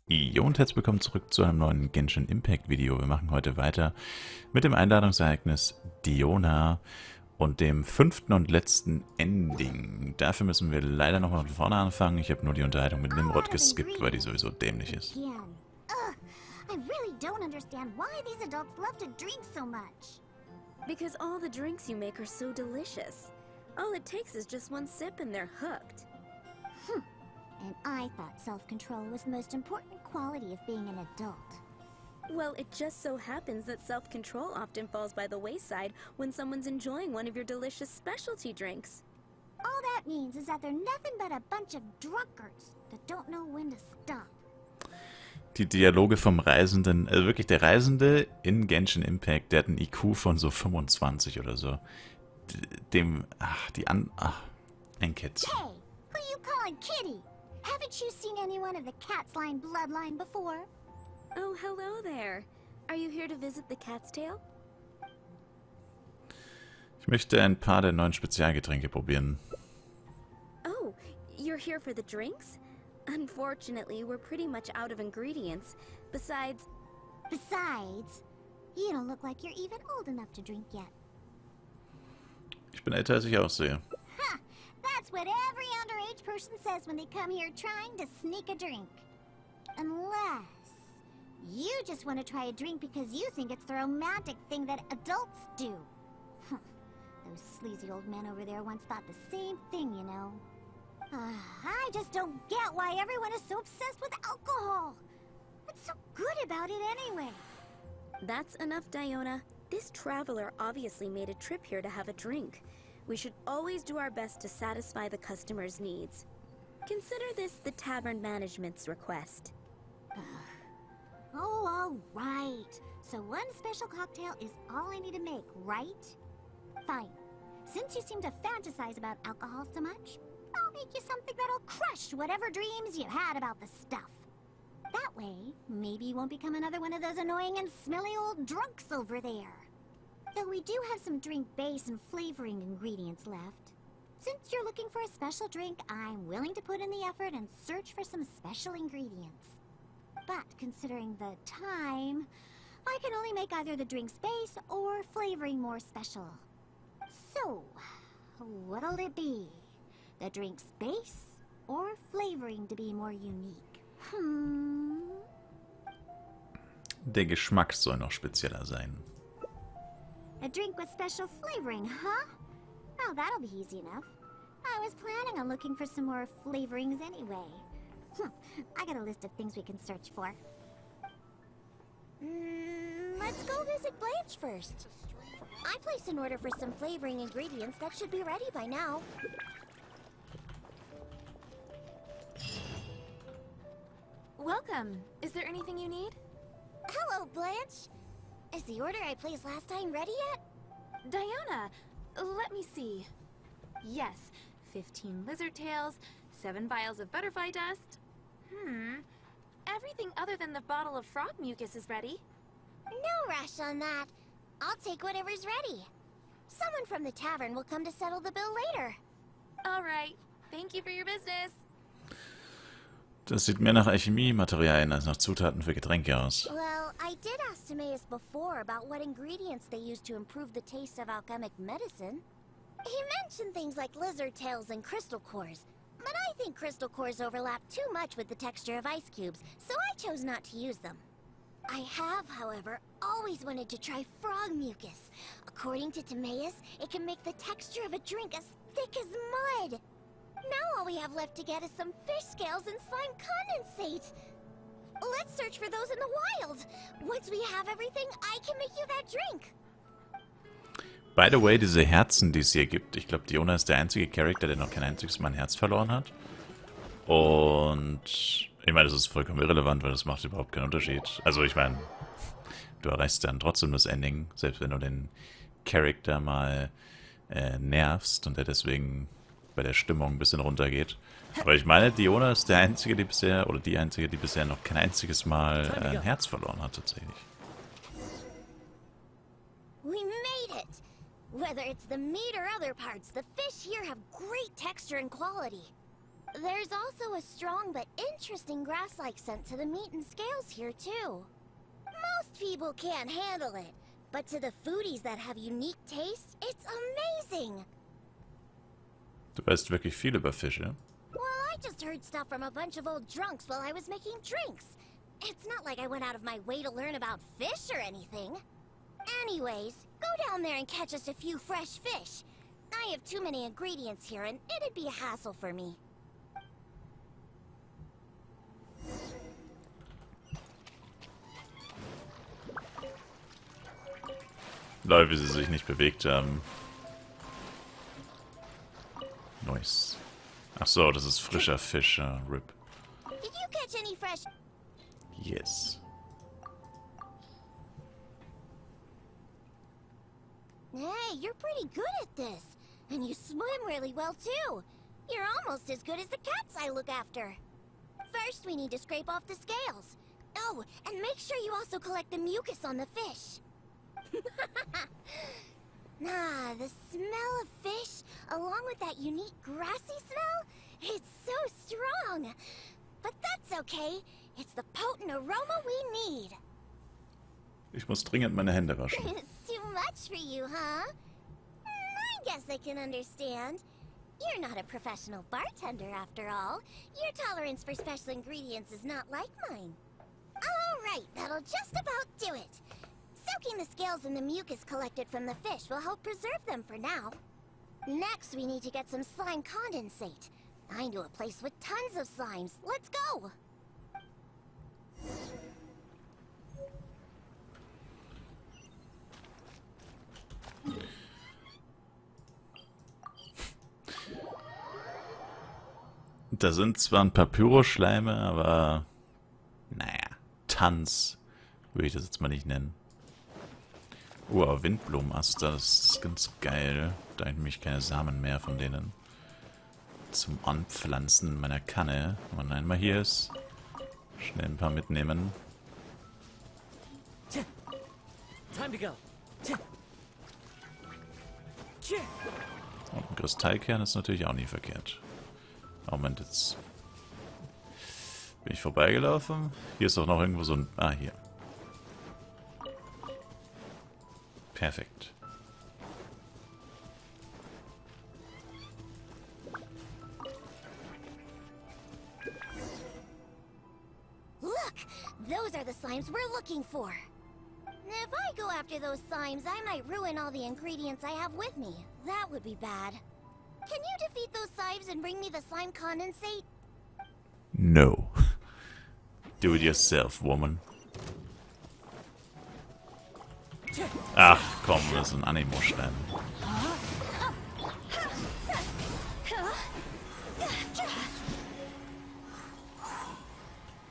Jo und herzlich willkommen zurück zu einem neuen Genshin Impact Video. Wir machen heute weiter mit dem Einladungsereignis Diona und dem 5. und letzten Ending. Dafür müssen wir leider nochmal von vorne anfangen. Ich habe nur die Unterhaltung mit Nimrod geskippt, weil die sowieso dämlich ist. I really don't understand why these adults love to drink so much. Because all the drinks you make are so delicious. All it takes is just one sip and they're hooked. And I thought self-control was the most important quality of being an adult. Well, it just so happens that self-control often falls by the wayside when someone's enjoying one of your delicious specialty drinks. All that means is that they're nothing but a bunch of drunkards that don't know when to stop. Die Dialoge vom Reisenden, also wirklich der Reisende in Genshin Impact, der hat einen IQ von so 25 oder so. Ein Kätzchen. Hey, who you calling kitty? Haven't you seen anyone of the cat's line bloodline before? Oh, hello there. Are you here to visit the Cat's Tail? Ich möchte ein paar der neuen Spezialgetränke probieren. Oh, you're here for the drinks? Unfortunately, we're pretty much out of ingredients. Besides, you don't look like you're even old enough to drink yet. Ich bin älter, als ich aussehe. Ha! That's what every underage person says when they come here trying to sneak a drink. Unless you just want to try a drink because you think it's the romantic thing that adults do. Those sleazy old men over there once thought the same thing, you know. I just don't get why everyone is so obsessed with alcohol. What's so good about it anyway? that's enough, Diona. This traveler obviously made a trip here to have a drink. We should always do our best to satisfy the customer's needs. Consider this the tavern management's request. Oh, all right. So one special cocktail is all I need to make, right? Fine. Since you seem to fantasize about alcohol so much, I'll make you something that'll crush whatever dreams you had about the stuff. That way, maybe you won't become another one of those annoying and smelly old drunks over there. Though we do have some drink base and flavoring ingredients left. Since you're looking for a special drink, I'm willing to put in the effort and search for some special ingredients. But considering the time, I can only make either the drink's base or flavoring more special. So, what'll it be? The drink's base or flavoring to be more unique? Der Geschmack soll noch spezieller sein. A drink with special flavoring, huh? Oh, that'll be easy enough. I was planning on looking for some more flavorings anyway. I got a list of things we can search for. Let's go visit Blanche first. I placed an order for some flavoring ingredients that should be ready by now. Welcome. Is there anything you need? Hello, Blanche. Is the order I placed last time ready yet? Diona, let me see. Yes, 15 lizard tails, 7 vials of butterfly dust. Everything other than the bottle of frog mucus is ready. No rush on that. I'll take whatever's ready. Someone from the tavern will come to settle the bill later. All right. Thank you for your business. Das sieht mehr nach Alchemiematerialien als nach Zutaten für Getränke aus. Well, I did ask Timaeus before about what ingredients they use to improve the taste of alchemic medicine. He mentioned things like lizard tails and crystal cores, but I think crystal cores overlap too much with the texture of ice cubes, so I chose not to use them. I have, however, always wanted to try frog mucus. According to Timaeus, it can make the texture of a drink as thick as mud. Now all we have left to get is some fish scales and slime condensate. Let's search for those in the wild. Once we have everything, I can make you that drink. By the way, diese Herzen, die es hier gibt, ich glaube, Diona ist der einzige Charakter, der noch kein einziges Mal ein Herz verloren hat. Und ich meine, das ist vollkommen irrelevant, weil das macht überhaupt keinen Unterschied. Also ich meine, du erreichst dann trotzdem das Ending, selbst wenn du den Charakter mal nervst und der deswegen bei der Stimmung ein bisschen runtergeht. Aber ich meine, Diona ist der Einzige, die bisher, oder die Einzige, die bisher noch kein einziges Mal ein Herz verloren hat, tatsächlich. We made it! Whether it's the meat or other parts, the fish here have great texture and quality. There's also a strong but interesting grass-like scent to the meat and scales here, too. Most people can't handle it, but to the foodies that have unique tastes, it's amazing! Du weißt wirklich viel über Fische. Well, I just heard stuff from a bunch of old drunks while I was making drinks. It's not like I went out of my way to learn about fish or anything. Anyways, go down there and catch us a few fresh fish. I have too many ingredients here and it'd be a hassle for me. Lol, wie sie sich nicht bewegt haben. Nice. Ach so, das ist frischer Fisch, RIP. Did you catch any fresh... Yes. Hey, you're pretty good at this. And you swim really well, too. You're almost as good as the cats I look after. First, we need to scrape off the scales. Oh, and make sure you also collect the mucus on the fish. The smell of fish, along with that unique grassy smell, it's so strong. But that's okay. It's the potent aroma we need. Ich muss dringend meine Hände waschen. It's too much for you, huh? I guess I can understand. You're not a professional bartender, after all. Your tolerance for special ingredients is not like mine. All right, that'll just about do it. Soaking the scales in the mucus collected from the fish will help preserve them for now. Next, we need to get some slime condensate. I know a place with tons of slimes. Let's go! Da sind zwar ein paar Pyroschleime, aber naja, Tanz würde ich das jetzt mal nicht nennen. Aber Windblumenaster, das ist ganz geil. Da habe ich nämlich keine Samen mehr von denen. Zum Anpflanzen in meiner Kanne. Wenn man einmal hier ist, schnell ein paar mitnehmen. Time to go. Und ein Kristallkern ist natürlich auch nie verkehrt. Moment, jetzt bin ich vorbeigelaufen. Hier ist doch noch irgendwo so ein... Ah, hier. Perfekt. Look! Those are the slimes we're looking for. If I go after those slimes, I might ruin all the ingredients I have with me. That would be bad. Can you defeat those slimes and bring me the slime condensate? No. Do it yourself, woman. Ach, komm, das ist ein Animo-Schleim.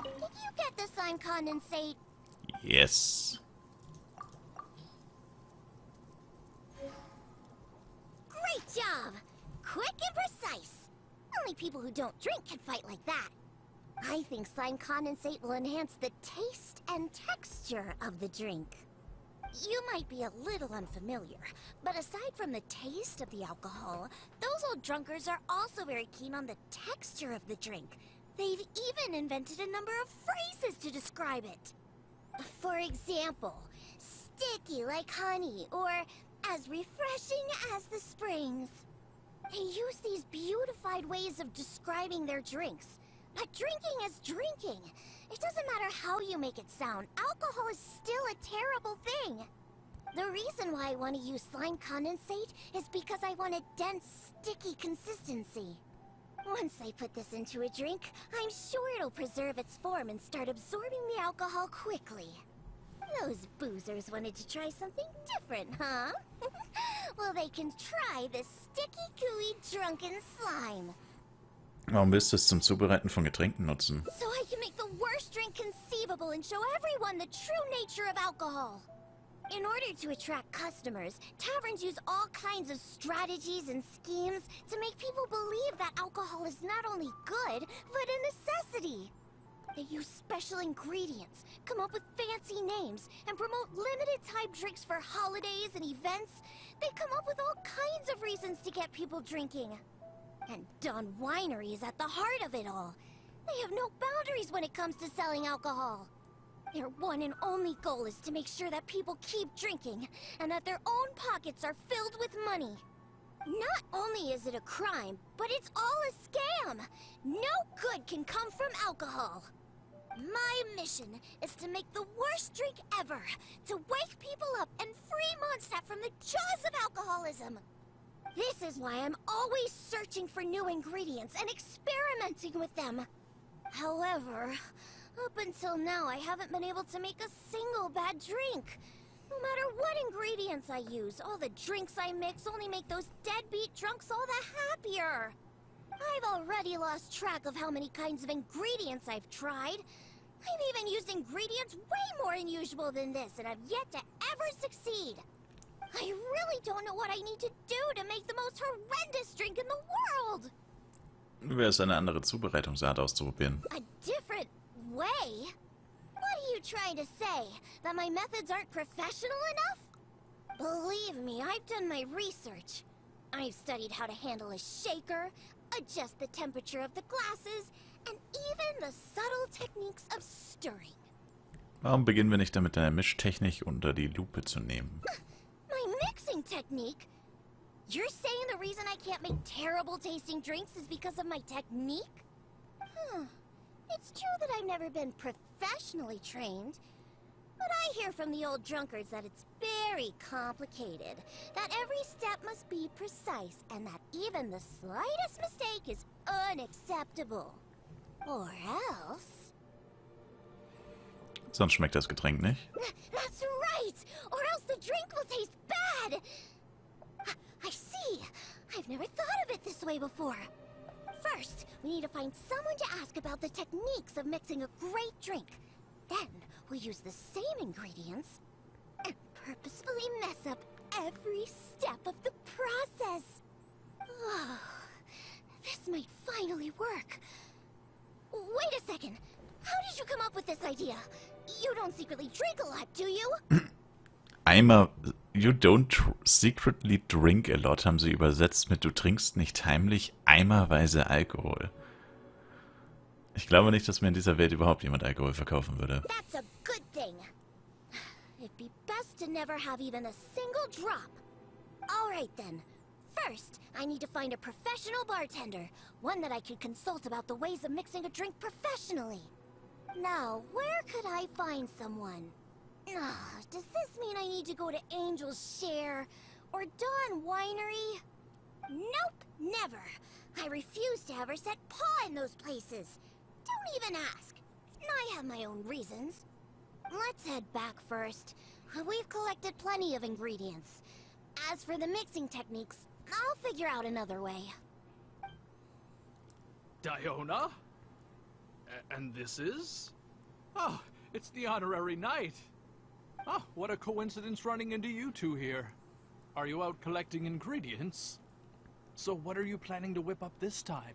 Did you get the slime condensate? Yes. Great job! Quick and precise. Only people who don't drink can fight like that. I think slime condensate will enhance the taste and texture of the drink. You might be a little unfamiliar, but aside from the taste of the alcohol, those old drunkards are also very keen on the texture of the drink. They've even invented a number of phrases to describe it. For example, sticky like honey, or as refreshing as the springs. They use these beautified ways of describing their drinks. But drinking is drinking. It doesn't matter how you make it sound, alcohol is still a terrible thing. The reason why I want to use slime condensate is because I want a dense, sticky consistency. Once I put this into a drink, I'm sure it'll preserve its form and start absorbing the alcohol quickly. Those boozers wanted to try something different, huh? Well, they can try this sticky, gooey, drunken slime. Warum willst du es zum Zubereiten von Getränken nutzen? So I can make the worst drink conceivable and show everyone the true nature of alcohol. In order to attract customers, taverns use all kinds of strategies and schemes to make people believe that alcohol is not only good, but a necessity. They use special ingredients, come up with fancy names, and promote limited-time drinks for holidays and events. They come up with all kinds of reasons to get people drinking. And Dawn Winery is at the heart of it all. They have no boundaries when it comes to selling alcohol. Their one and only goal is to make sure that people keep drinking, and that their own pockets are filled with money. Not only is it a crime, but it's all a scam! No good can come from alcohol! My mission is to make the worst drink ever, to wake people up and free Mondstadt from the jaws of alcoholism! This is why I'm always searching for new ingredients and experimenting with them. However, up until now I haven't been able to make a single bad drink. No matter what ingredients I use, all the drinks I mix only make those deadbeat drunks all the happier. I've already lost track of how many kinds of ingredients I've tried. I've even used ingredients way more unusual than this, and I've yet to ever succeed. I really don't know what I need to do to make the most horrendous drink in the world. Wäre es eine andere Zubereitungsart auszuprobieren. A different way? What are you trying to say? That my methods aren't professional enough? Believe me, I've done my research. I've studied how to handle a shaker, adjust the temperature of the glasses, and even the subtle techniques of stirring. Warum beginnen wir nicht damit, deine Mischtechnik unter die Lupe zu nehmen? My mixing technique? You're saying the reason I can't make terrible tasting drinks is because of my technique? It's true that I've never been professionally trained, but I hear from the old drunkards that it's very complicated, that every step must be precise, and that even the slightest mistake is unacceptable. Or else... Sonst schmeckt das Getränk nicht. That's right! Or else the drink will taste bad! I see! I've never thought of it this way before. First, we need to find someone to ask about the techniques of mixing a great drink. Then, we'll use the same ingredients and purposefully mess up every step of the process. Oh, this might finally work. Wait a second. How did you come up with this idea? You don't secretly drink a lot, do you? You don't secretly drink a lot, haben sie übersetzt mit du trinkst nicht heimlich eimerweise Alkohol. Ich glaube nicht, dass mir in dieser Welt überhaupt jemand Alkohol verkaufen würde. That's a good thing. It'd be best to never have even a single drop. Alright then. First, I need to find a professional bartender. One that I could consult about the ways of mixing a drink professionally. Now, where could I find someone? Does this mean I need to go to Angel's Share or Dawn Winery? Nope, never. I refuse to ever set paw in those places. Don't even ask. I have my own reasons. Let's head back first. We've collected plenty of ingredients. As for the mixing techniques, I'll figure out another way. Diona? And this is? Oh, it's the honorary knight. Oh, what a coincidence running into you two here. Are you out collecting ingredients? So what are you planning to whip up this time?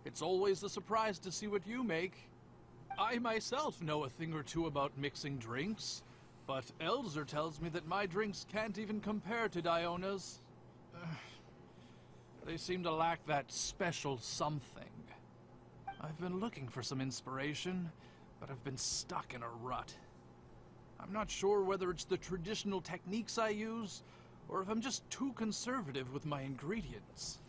It's always a surprise to see what you make. I myself know a thing or two about mixing drinks, but Elzer tells me that my drinks can't even compare to Diona's. They seem to lack that special something. I've been looking for some inspiration, but I've been stuck in a rut. I'm not sure whether it's the traditional techniques I use, or if I'm just too conservative with my ingredients.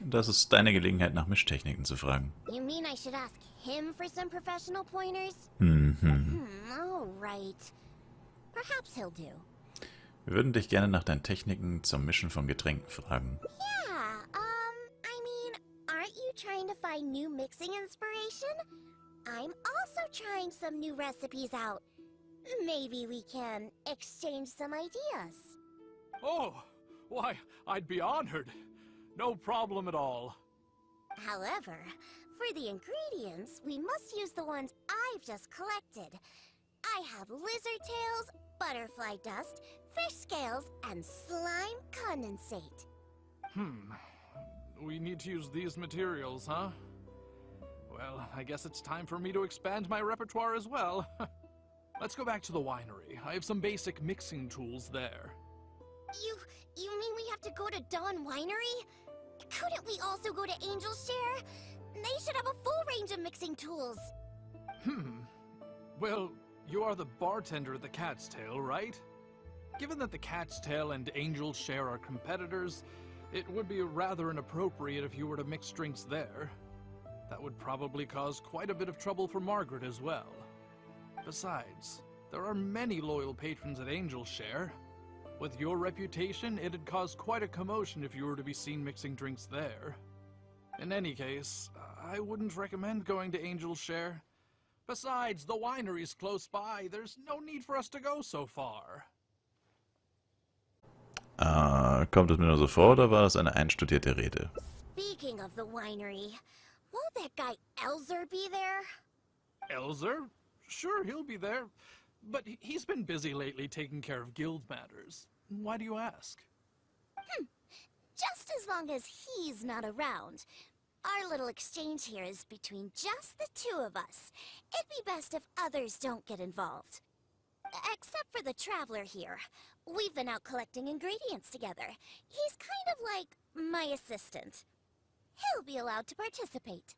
Das ist deine Gelegenheit, nach Mischtechniken zu fragen. You mean I should ask him for some professional pointers? All right. Perhaps he'll do. Wir würden dich gerne nach deinen Techniken zum Mischen von Getränken fragen. Yeah, I mean, aren't you trying to find new mixing inspiration? I'm also trying some new recipes out. Maybe we can exchange some ideas. Oh, why, I'd be honored. No problem at all. However, for the ingredients, we must use the ones I've just collected. I have lizard tails, butterfly dust, fish scales, and slime condensate. We need to use these materials, huh? Well, I guess it's time for me to expand my repertoire as well. Let's go back to the winery. I have some basic mixing tools there. You mean we have to go to Dawn Winery? Couldn't we also go to Angel's Share? They should have a full range of mixing tools. Well, you are the bartender at the Cat's Tail, right? Given that the Cat's Tail and Angel's Share are competitors, it would be rather inappropriate if you were to mix drinks there. That would probably cause quite a bit of trouble for Margaret as well. Besides, there are many loyal patrons at Angel's Share. With your reputation, it'd cause quite a commotion if you were to be seen mixing drinks there. In any case, I wouldn't recommend going to Angel's Share. Besides, the winery's close by. There's no need for us to go so far. Kommt es mir nur so vor, oder war das eine einstudierte Rede? Speaking of the winery, won't that guy Elzer be there? Elzer? Sure, he'll be there. But he's been busy lately taking care of guild matters. Why do you ask? Just as long as he's not around. Our little exchange here is between just the two of us. It'd be best if others don't get involved. Except for the traveler here. We've been out collecting ingredients together. He's kind of like my assistant. He'll be allowed to participate.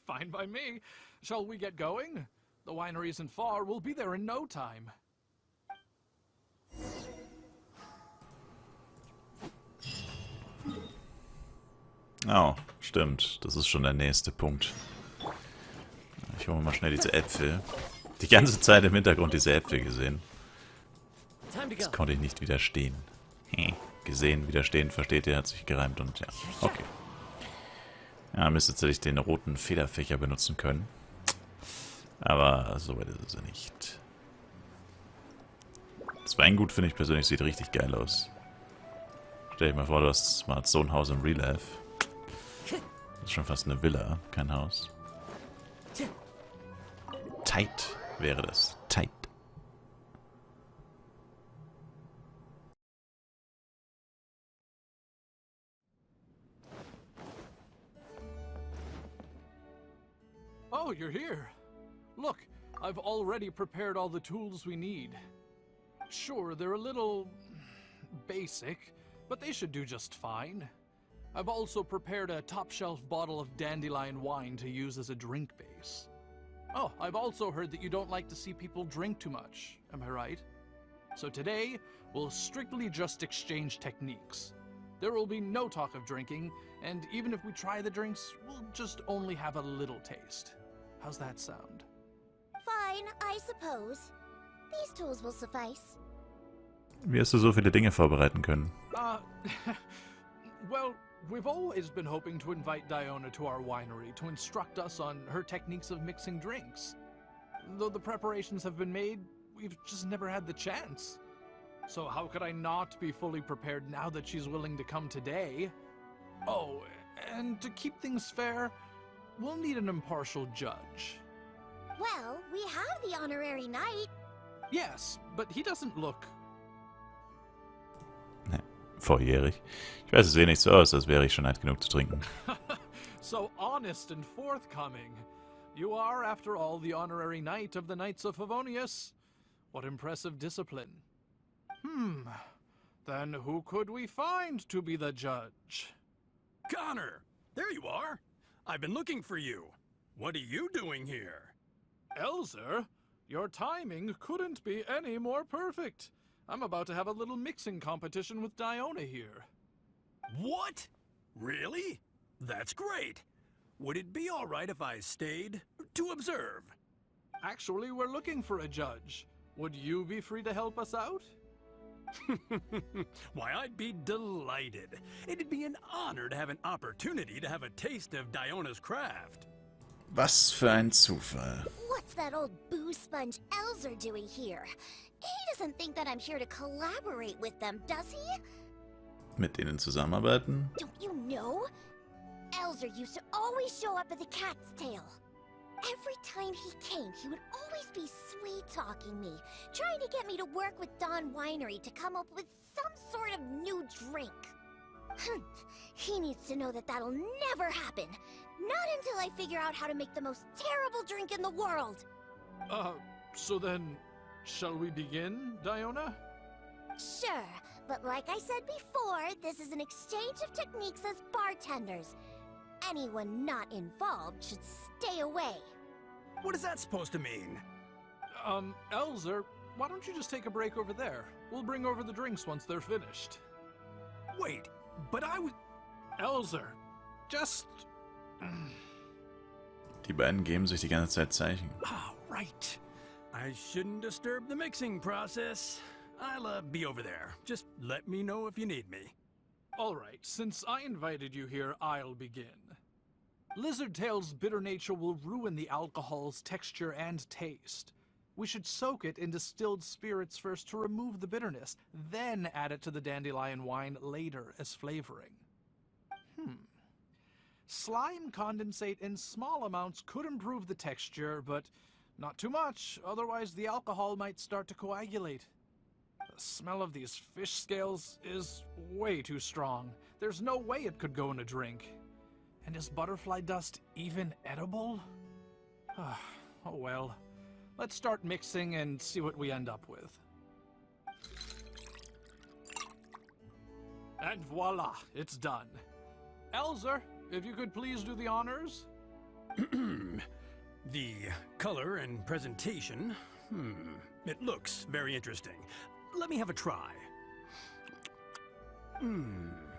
Fine by me. Shall we get going? The winery isn't far. We'll be there in no time. Oh, stimmt. Das ist schon der nächste Punkt. Ich hole mal schnell diese Äpfel. Die ganze Zeit im Hintergrund diese Äpfel gesehen. Das konnte ich nicht widerstehen. Gesehen, widerstehen, versteht ihr, hat sich gereimt und ja. Okay. Ja, müsste tatsächlich den roten Federfächer benutzen können. Aber so weit ist es ja nicht. Das Weingut, finde ich persönlich, sieht richtig geil aus. Stell dir mal vor, du hast mal so ein Haus im Real Life. Das ist schon fast eine Villa, kein Haus. Tight wäre das. Tight. Oh, you're here. Look, I've already prepared all the tools we need. Sure, they're a little basic, but they should do just fine. I've also prepared a top-shelf bottle of dandelion wine to use as a drink base. Oh, I've also heard that you don't like to see people drink too much, am I right? So today, we'll strictly just exchange techniques. There will be no talk of drinking, and even if we try the drinks, we'll just only have a little taste. How's that sound? Fine, I suppose. These tools will suffice. Wie hast du so viele Dinge vorbereiten können? Well, we've always been hoping to invite Diona to our winery to instruct us on her techniques of mixing drinks. Though the preparations have been made, we've just never had the chance. So how could I not be fully prepared now that she's willing to come today? Oh, and to keep things fair, we'll need an impartial judge. Well, we have the honorary knight. Yes, but he doesn't look... Ne, volljährig. Ich weiß, es sieht nicht so aus, als wäre ich schon alt genug zu trinken. So honest and forthcoming. You are, after all, the honorary knight of the Knights of Favonius. What impressive discipline. Then who could we find to be the judge? Connor! There you are! I've been looking for you. What are you doing here? Elzer, your timing couldn't be any more perfect. I'm about to have a little mixing competition with Diona here. What? Really? That's great. Would it be all right if I stayed to observe? Actually, we're looking for a judge. Would you be free to help us out? Why, I'd be delighted. It'd be an honor to have an opportunity to have a taste of Diona's craft. Was für ein Zufall. What's that old boo sponge Elzer doing here? He doesn't think that I'm here to collaborate with them, does he? Mit denen zusammenarbeiten? Don't you know? Elzer used to always show up at the Cat's Tail. Every time he came, he would always be sweet-talking me, trying to get me to work with Dawn Winery to come up with some sort of new drink. He needs to know that that'll never happen. Not until I figure out how to make the most terrible drink in the world. So then, shall we begin, Diona? Sure, But like I said before, this is an exchange of techniques as bartenders. Anyone not involved should stay away. What is that supposed to mean? Elzer, why don't you just take a break over there? We'll bring over the drinks once they're finished. Wait, but I was... Elzer, just... Die beiden geben sich die ganze Zeit Zeichen. Oh, right. I shouldn't disturb the mixing process. I'll be over there. Just let me know if you need me. Alright, since I invited you here, I'll begin. Lizardtail's bitter nature will ruin the alcohol's texture and taste. We should soak it in distilled spirits first to remove the bitterness, then add it to the dandelion wine later as flavoring. Slime condensate in small amounts could improve the texture, but not too much, otherwise the alcohol might start to coagulate. The smell of these fish scales is way too strong. There's no way it could go in a drink. And is butterfly dust even edible? Oh well. Let's start mixing and see what we end up with. And voila, it's done. Elzer, if you could please do the honors? The color and presentation. It looks very interesting. Let me have a try.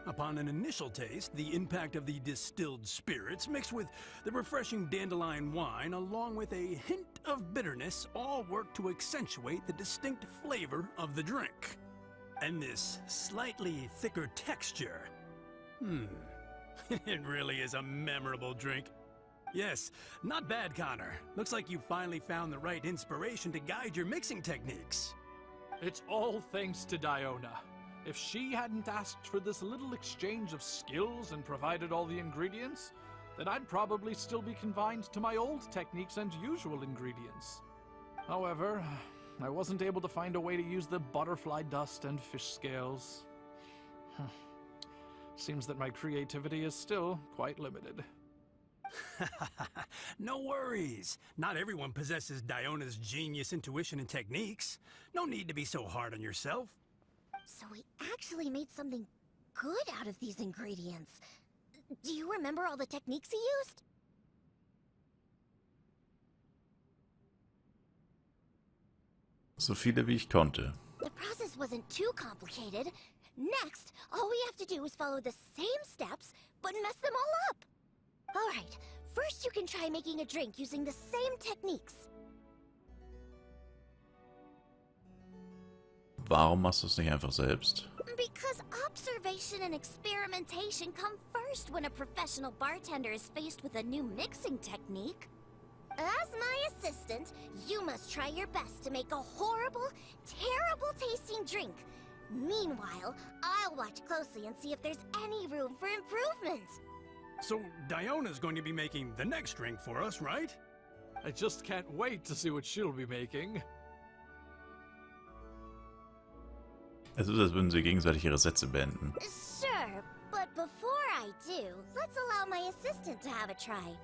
Upon an initial taste, the impact of the distilled spirits mixed with the refreshing dandelion wine along with a hint of bitterness all work to accentuate the distinct flavor of the drink. And this slightly thicker texture. It really is a memorable drink. Yes, not bad, Connor. Looks like you finally found the right inspiration to guide your mixing techniques. It's all thanks to Diona. If she hadn't asked for this little exchange of skills and provided all the ingredients, then I'd probably still be confined to my old techniques and usual ingredients. However, I wasn't able to find a way to use the butterfly dust and fish scales. Seems that my creativity is still quite limited. No worries. Not everyone possesses Diona's genius intuition and techniques. No need to be so hard on yourself. So we actually made something good out of these ingredients. Do you remember all the techniques he used? So viele wie ich konnte. The process wasn't too complicated. Next, all we have to do is follow the same steps, but mess them all up. Alright, first you can try making a drink using the same techniques. Warum machst du es nicht einfach selbst? Because observation and experimentation come first when a professional bartender is faced with a new mixing technique. As my assistant, you must try your best to make a horrible, terrible tasting drink. Meanwhile, I'll watch closely and see if there's any room for improvement. So Diona's going to be making the next drink for us, right? I just can't wait to see what she'll be making. Es ist, als würden sie gegenseitig ihre Sätze beenden. Sure, but before I do, let's allow my assistant to have a try.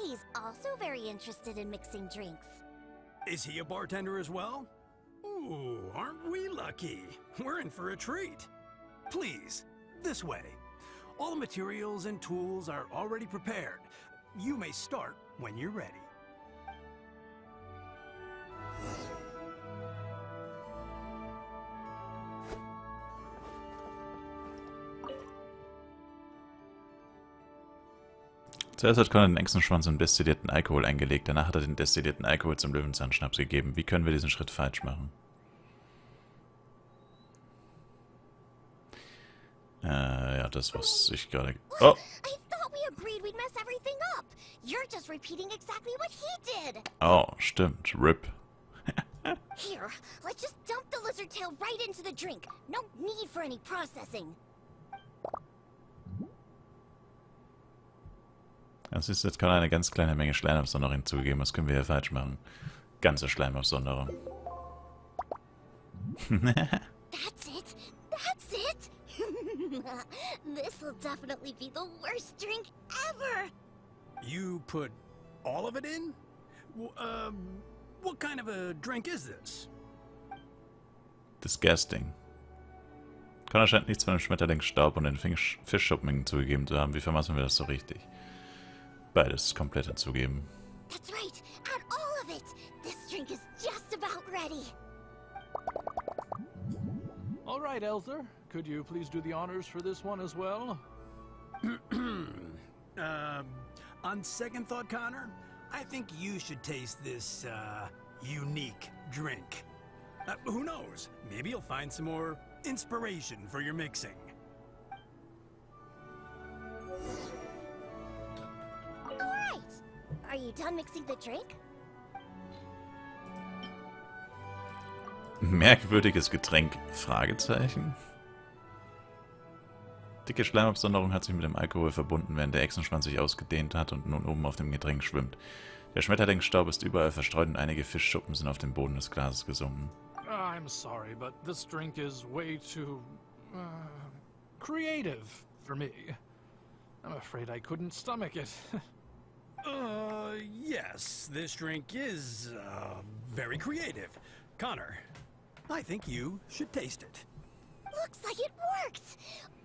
He's also very interested in mixing drinks. Is he a bartender as well? Ooh, aren't we lucky? We're in for a treat. Please, this way. All the materials and tools are already prepared. You may start when you're ready. Zuerst hat Connor den Echsenschwanz in destillierten Alkohol eingelegt, danach hat er den destillierten Alkohol zum Löwenzahnschnaps gegeben. Wie können wir diesen Schritt falsch machen? Ja, das, was ich gerade... Oh! I thought we agreed we'd mess everything up. You're just repeating exactly what he did. Oh, stimmt. RIP. Here, let's just dump the lizard tail right into the drink. No need for any processing. Das ist jetzt gerade eine ganz kleine Menge Schleimabsonderung hinzugegeben. Was können wir hier falsch machen? Ganze Schleimabsonderung. That's it. That's it. This'll definitely be the worst drink ever. You put all of it in? What kind of a drink is this? Disgusting. Connor scheint nichts von dem Schmetterlingsstaub und den Fischschuppen hinzugegeben zu haben. Wie vermaßen wir das so richtig? Beides komplett hinzugeben. That's right. Add all of it. This drink is just about ready. All right, Elzer. Could you please do the honors for this one as well? On second thought, Connor, I think you should taste this, unique drink. Who knows? Maybe you'll find some more inspiration for your mixing. All right. Are you done mixing the drink? Merkwürdiges Getränk? Fragezeichen? Dicke Schleimabsonderung hat sich mit dem Alkohol verbunden, während der Echsenschwanz sich ausgedehnt hat und nun oben auf dem Getränk schwimmt. Der Schmetterlingsstaub ist überall verstreut und einige Fischschuppen sind auf dem Boden des Glases gesunken. I'm sorry, but this drink is way too... creative for me. I'm afraid I couldn't stomach it. Yes, this drink is, very creative. Connor, I think you should taste it. Looks like it worked!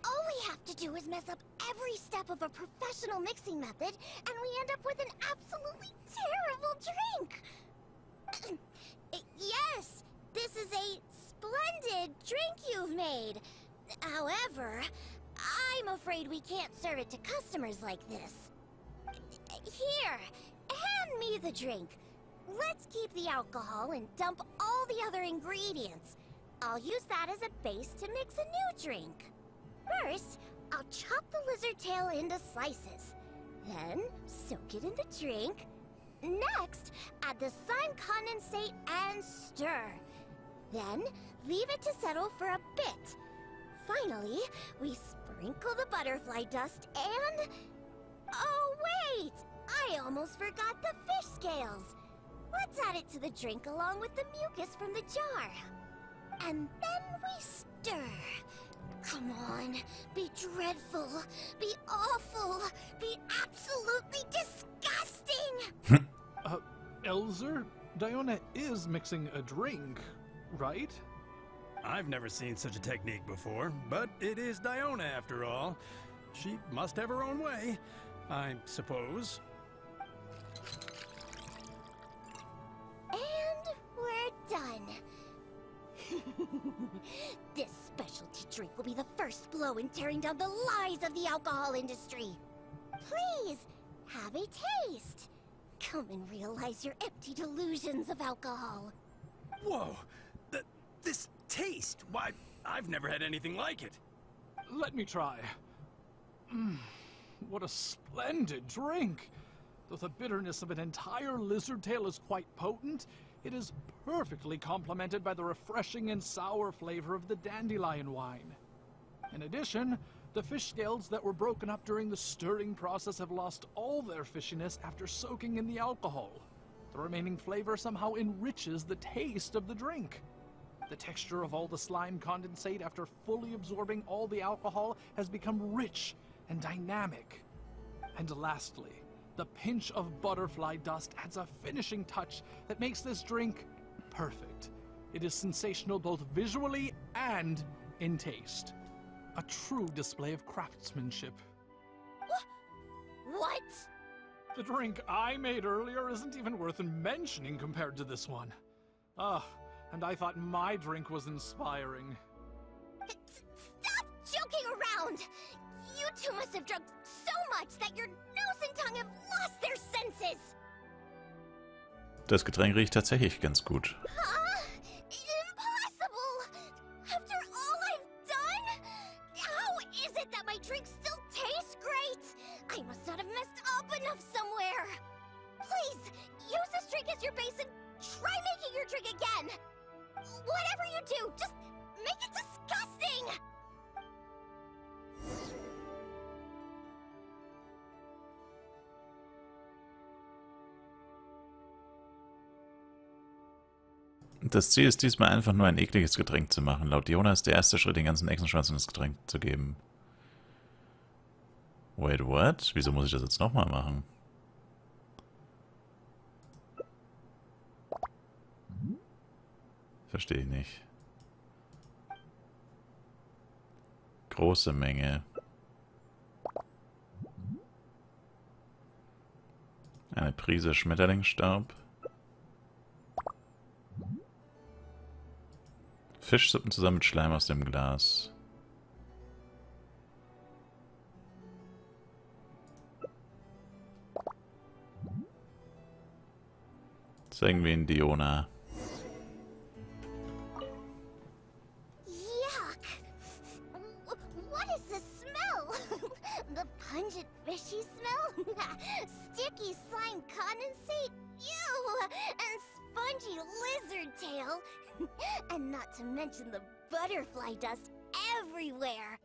All we have to do is mess up every step of a professional mixing method, and we end up with an absolutely terrible drink! Yes, this is a splendid drink you've made. However, I'm afraid we can't serve it to customers like this. Here, hand me the drink. Let's keep the alcohol and dump all the other ingredients. I'll use that as a base to mix a new drink. First, I'll chop the lizard tail into slices. Then, soak it in the drink. Next, add the slime condensate and stir. Then, leave it to settle for a bit. Finally, we sprinkle the butterfly dust and... Oh, wait! I almost forgot the fish scales. Let's add it to the drink along with the mucus from the jar. And then we stir. Come on, be dreadful, be awful, be absolutely disgusting! Elzer, Diona is mixing a drink, right? I've never seen such a technique before, but it is Diona after all. She must have her own way, I suppose. And we're done. This specialty drink will be the first blow in tearing down the lies of the alcohol industry. Please, have a taste. Come and realize your empty delusions of alcohol. Whoa! This taste! Why, I've never had anything like it. Let me try. What a splendid drink! Though the bitterness of an entire lizard tail is quite potent, it is perfectly complemented by the refreshing and sour flavor of the dandelion wine. In addition, the fish scales that were broken up during the stirring process have lost all their fishiness after soaking in the alcohol. The remaining flavor somehow enriches the taste of the drink. The texture of all the slime condensate after fully absorbing all the alcohol has become rich and dynamic. And lastly, the pinch of butterfly dust adds a finishing touch that makes this drink perfect. It is sensational both visually and in taste. A true display of craftsmanship. What? The drink I made earlier isn't even worth mentioning compared to this one. And I thought my drink was inspiring. Stop joking around! You two must have drunk so much that your nose and tongue have lost their senses! Das Getränk riecht tatsächlich ganz gut. Huh? Impossible! After all I've done? How is it that my drink still tastes great? I must not have messed up enough somewhere! Please, use this drink as your base and try making your drink again! Whatever you do, just make it disgusting! Das Ziel ist diesmal einfach nur ein ekliges Getränk zu machen. Laut Diona ist der erste Schritt, den ganzen Echsenschwanz in das Getränk zu geben. Wait, what? Wieso muss ich das jetzt nochmal machen? Verstehe ich nicht. große Menge. Eine Prise Schmetterlingsstaub. Fischsuppen zusammen mit Schleim aus dem Glas. Zeigen wir ihn Diona. Yuck! What is this smell? The pungent fishy smell? Sticky slime condensate? Ew! And spongy lizard tail? And not to mention the butterfly dust everywhere.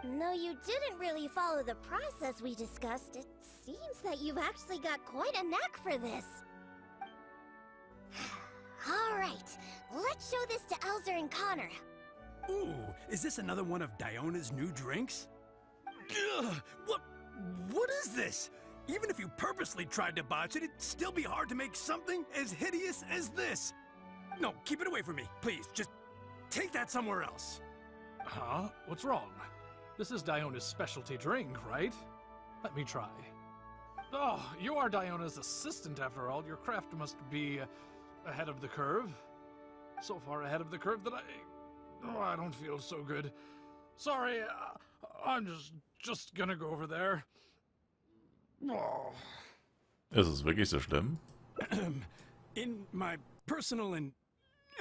No, you didn't really follow the process we discussed. It seems that you've actually got quite a knack for this. Alright, let's show this to Elzer and Connor. Ooh, is this another one of Diona's new drinks? Ugh, what is this? Even if you purposely tried to botch it, it'd still be hard to make something as hideous as this. No, keep it away from me, please. Just take that somewhere else. Huh? What's wrong? This is Diona's specialty drink, right? Let me try. Oh, you are Diona's assistant after all. Your craft must be ahead of the curve. So far ahead of the curve that I don't feel so good. Sorry, I'm just gonna go over there. Oh. Ist es wirklich so schlimm? In my personal and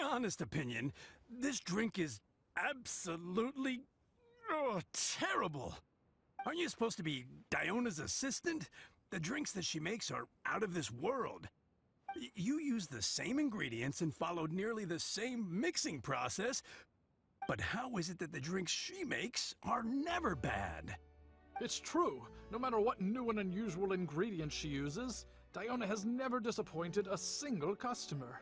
honest opinion, this drink is absolutely terrible. Aren't you supposed to be Diona's assistant? The drinks that she makes are out of this world. You use the same ingredients and followed nearly the same mixing process, but how is it that the drinks she makes are never bad? It's true. No matter what new and unusual ingredients she uses, Diona has never disappointed a single customer.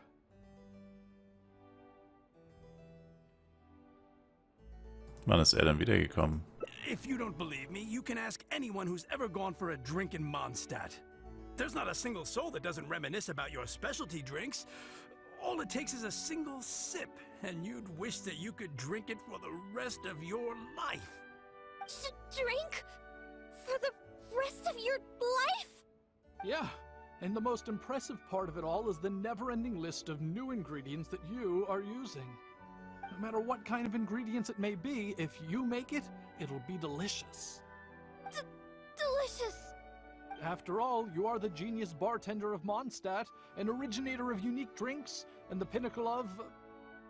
Wann ist er dann wiedergekommen? If you don't believe me, you can ask anyone who's ever gone for a drink in Mondstadt. There's not a single soul that doesn't reminisce about your specialty drinks. All it takes is a single sip, and you'd wish that you could drink it for the rest of your life. Drink? For the rest of your life? Yeah, and the most impressive part of it all is the never-ending list of new ingredients that you are using. No matter what kind of ingredients it may be, if you make it, it'll be delicious. Delicious. After all, you are the genius bartender of Mondstadt, an originator of unique drinks, and the pinnacle of...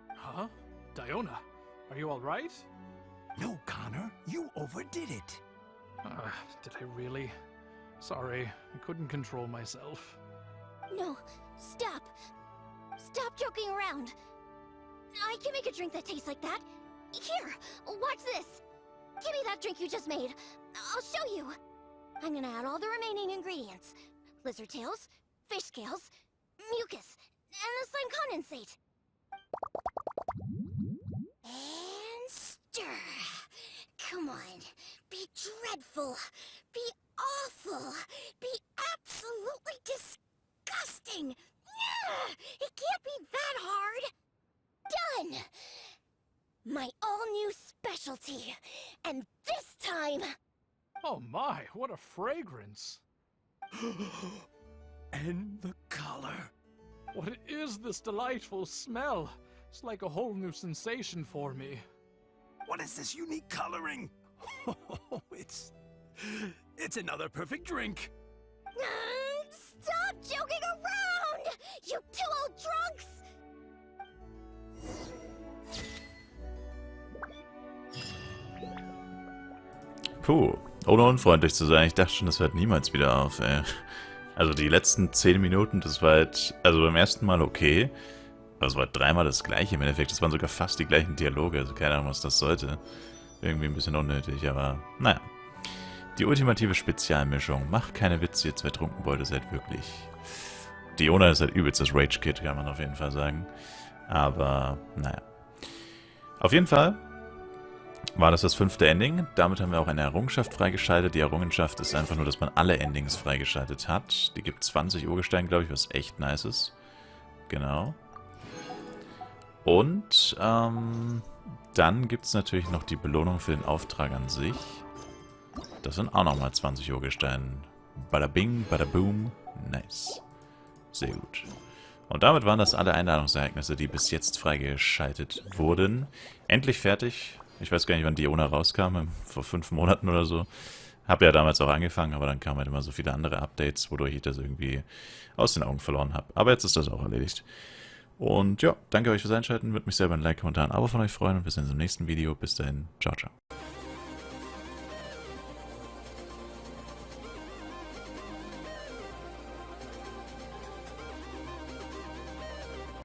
Huh? Diona, are you alright? No, Connor, you overdid it. Did I really? Sorry, I couldn't control myself. No, stop. Stop joking around. I can make a drink that tastes like that. Here, watch this. Give me that drink you just made. I'll show you. I'm gonna add all the remaining ingredients. Lizard tails, fish scales, mucus, and the slime condensate. And stir. Come on. Be dreadful. Be awful. Be absolutely disgusting. It can't be that hard. Done. My all-new specialty. And this time... Oh my, what a fragrance. And the color. What is this delightful smell? It's like a whole new sensation for me. What is this unique coloring? Oh, it's another perfect drink. Stop joking around! You two old drunks! Puh, ohne unfreundlich zu sein, ich dachte schon, das hört niemals wieder auf, ey. Also die letzten 10 Minuten, das war halt, also beim ersten Mal okay, aber es war dreimal das gleiche im Endeffekt, das waren sogar fast die gleichen Dialoge, also keine Ahnung, was das sollte. Irgendwie ein bisschen unnötig, aber naja. Die ultimative Spezialmischung, macht keine Witze, ihr zwei Trunkenbolde seid wirklich. Diona ist halt übelst das Rage-Kid, kann man auf jeden Fall sagen. Aber, naja. Auf jeden Fall war das 5. Ending. Damit haben wir auch eine Errungenschaft freigeschaltet. Die Errungenschaft ist einfach nur, dass man alle Endings freigeschaltet hat. Die gibt 20 Urgesteine, glaube ich, was echt nice ist. Genau. Und, Dann gibt es natürlich noch die Belohnung für den Auftrag an sich. Das sind auch nochmal 20 Urgesteine. Bada bing, bada boom. Nice. Sehr gut. Und damit waren das alle Einladungsereignisse, die bis jetzt freigeschaltet wurden. Endlich fertig. Ich weiß gar nicht, wann Diona rauskam. Vor 5 Monaten oder so. Habe ja damals auch angefangen, aber dann kamen halt immer so viele andere Updates, wodurch ich das irgendwie aus den Augen verloren habe. Aber jetzt ist das auch erledigt. Und ja, danke euch fürs Einschalten. Würde mich selber ein Like, Kommentar, ein Abo von euch freuen. Und wir sehen uns im nächsten Video. Bis dahin. Ciao, ciao.